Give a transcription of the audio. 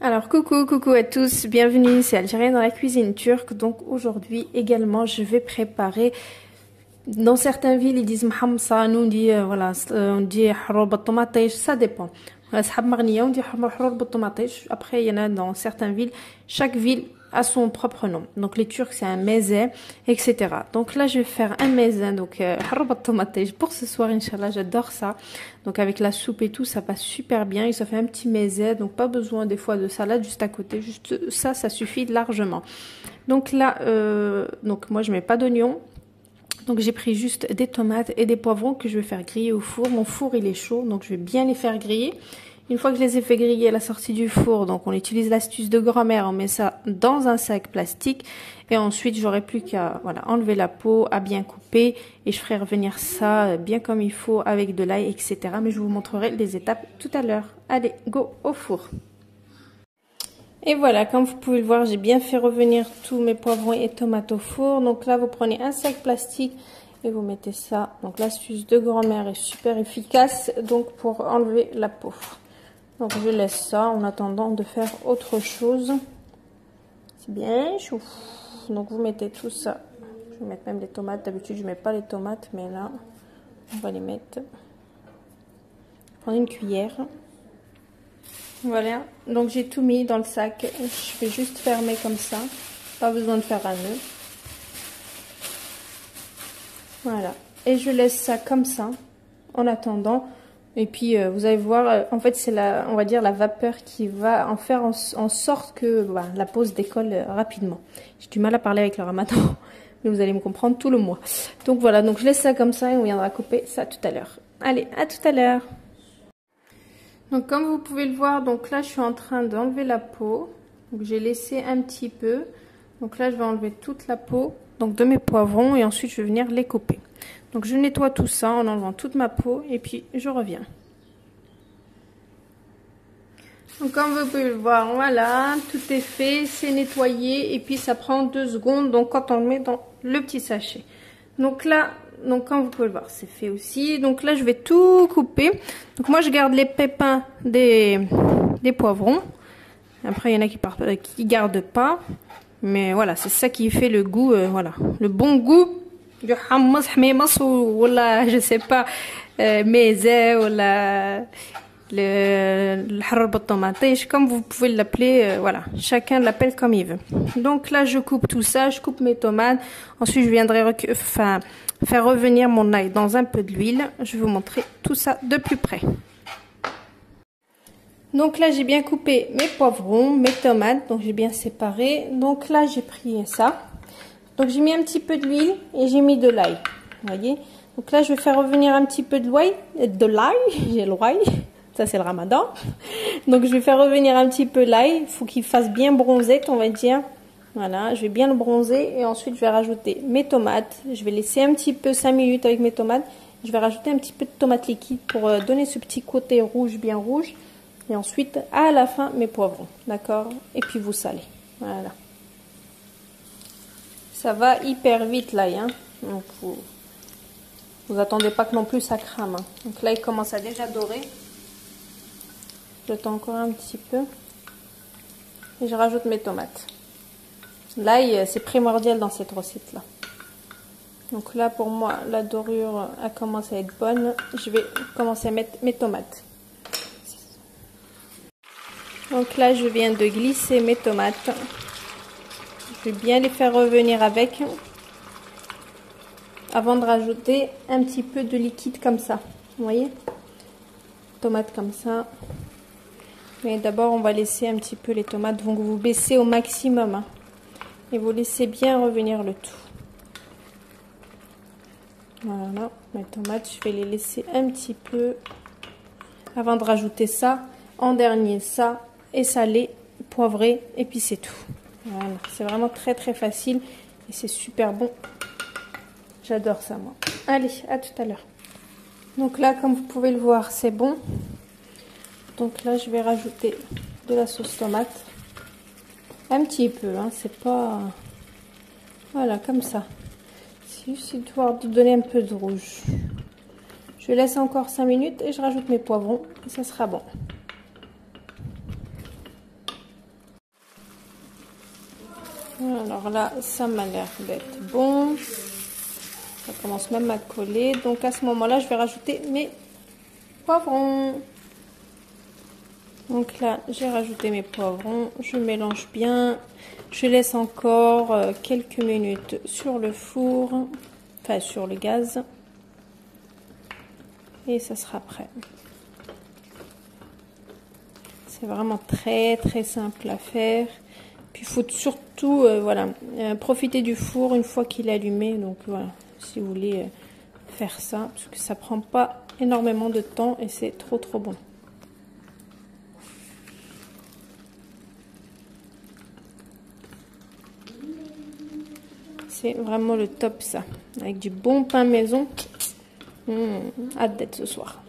Alors coucou à tous, bienvenue, c'est Algérienne dans la cuisine turque. Donc aujourd'hui également je vais préparer, dans certaines villes ils disent mahamsa, nous on dit on dit harour بالطماطيش, ça dépend. Ashab Marnia on dit harour بالطماطيش. Après il y en a dans certaines villes, chaque ville a son propre nom. Donc les Turcs c'est un meze, etc. Donc là je vais faire un meze, donc harour بالطماطيش pour ce soir Inch'Allah, j'adore ça. Donc avec la soupe et tout, ça passe super bien et ça fait un petit meze, donc pas besoin des fois de salade juste à côté, juste ça, ça suffit largement. Donc là, donc moi je mets pas d'oignons, donc j'ai pris juste des tomates et des poivrons que je vais faire griller au four. Mon four il est chaud, donc je vais bien les faire griller. Une fois que je les ai fait griller à la sortie du four, donc on utilise l'astuce de grand-mère, on met ça dans un sac plastique et ensuite j'aurai plus qu'à enlever la peau, à bien couper et je ferai revenir ça bien comme il faut avec de l'ail, etc. Mais je vous montrerai les étapes tout à l'heure. Allez, go au four. Et voilà, comme vous pouvez le voir, j'ai bien fait revenir tous mes poivrons et tomates au four. Donc là, vous prenez un sac plastique et vous mettez ça. Donc l'astuce de grand-mère est super efficace donc pour enlever la peau. Donc je laisse ça en attendant de faire autre chose. C'est bien chaud. Donc vous mettez tout ça. Je vais mettre même les tomates. D'habitude je mets pas les tomates, mais là on va les mettre. Prendre une cuillère. Voilà. Donc j'ai tout mis dans le sac. Je vais juste fermer comme ça. Pas besoin de faire un nœud. Voilà. Et je laisse ça comme ça en attendant. Et puis vous allez voir, en fait c'est on va dire la vapeur qui va en faire en sorte que la peau se décolle rapidement. J'ai du mal à parler avec le ramadan, mais vous allez me comprendre tout le mois. Donc voilà, donc je laisse ça comme ça et on viendra couper ça tout à l'heure. Allez, à tout à l'heure. Donc comme vous pouvez le voir, donc là je suis en train d'enlever la peau. Donc j'ai laissé un petit peu. Donc là je vais enlever toute la peau donc de mes poivrons et ensuite je vais venir les couper. Donc je nettoie tout ça en enlevant toute ma peau et puis je reviens. Donc comme vous pouvez le voir, voilà, tout est fait, c'est nettoyé et puis ça prend 2 secondes donc quand on le met dans le petit sachet. Donc là, donc comme vous pouvez le voir, c'est fait aussi. Donc là je vais tout couper. Donc moi je garde les pépins des poivrons. Après il y en a qui gardent pas. Mais voilà, c'est ça qui fait le goût, voilà, le bon goût du hummus, hmimas ou je sais pas, meze ou le harour بالطماطيش, comme vous pouvez l'appeler, voilà, chacun l'appelle comme il veut. Donc là je coupe tout ça, je coupe mes tomates, ensuite je viendrai faire revenir mon ail dans un peu d'huile. Je vais vous montrer tout ça de plus près. Donc là j'ai bien coupé mes poivrons, mes tomates, donc j'ai bien séparé. Donc là j'ai pris ça. Donc j'ai mis un petit peu d'huile et j'ai mis de l'ail. Vous voyez. Donc là je vais faire revenir un petit peu de l'ail. J'ai l'ail. Ça c'est le ramadan. Donc je vais faire revenir un petit peu l'ail. Il faut qu'il fasse bien bronzer, on va dire. Voilà, je vais bien le bronzer et ensuite je vais rajouter mes tomates. Je vais laisser un petit peu 5 minutes avec mes tomates. Je vais rajouter un petit peu de tomate liquide pour donner ce petit côté rouge, bien rouge. Et ensuite, à la fin, mes poivrons, d'accord? Et puis vous salez, voilà. Ça va hyper vite là, hein. Donc vous attendez pas que non plus ça crame. Hein. Donc là, il commence à déjà dorer. J'attends encore un petit peu. Et je rajoute mes tomates. L'ail, c'est primordial dans cette recette-là. Donc là, pour moi, la dorure a commencé à être bonne. Je vais commencer à mettre mes tomates. Donc là, je viens de glisser mes tomates. Je vais bien les faire revenir avec. Avant de rajouter un petit peu de liquide comme ça. Vous voyez? Tomates comme ça. Mais d'abord, on va laisser un petit peu les tomates. Donc vous baissez au maximum. Hein, et vous laissez bien revenir le tout. Voilà, mes tomates, je vais les laisser un petit peu. Avant de rajouter ça. En dernier, ça. Et salé, poivré, et puis c'est tout. Voilà, c'est vraiment très très facile et c'est super bon. J'adore ça moi. Allez, à tout à l'heure. Donc là, comme vous pouvez le voir, c'est bon. Donc là, je vais rajouter de la sauce tomate. Un petit peu, hein, c'est pas... Voilà, comme ça. C'est juste histoire de donner un peu de rouge. Je laisse encore 5 minutes et je rajoute mes poivrons et ça sera bon. Alors là, ça m'a l'air d'être bon. Ça commence même à coller. Donc à ce moment-là, je vais rajouter mes poivrons. Donc là, j'ai rajouté mes poivrons. Je mélange bien. Je laisse encore quelques minutes sur le four. Enfin, sur le gaz. Et ça sera prêt. C'est vraiment très très simple à faire. Puis il faut surtout voilà, profiter du four une fois qu'il est allumé. Donc voilà, si vous voulez faire ça, parce que ça prend pas énormément de temps et c'est trop trop bon. C'est vraiment le top ça, avec du bon pain maison. Hâte d'être ce soir.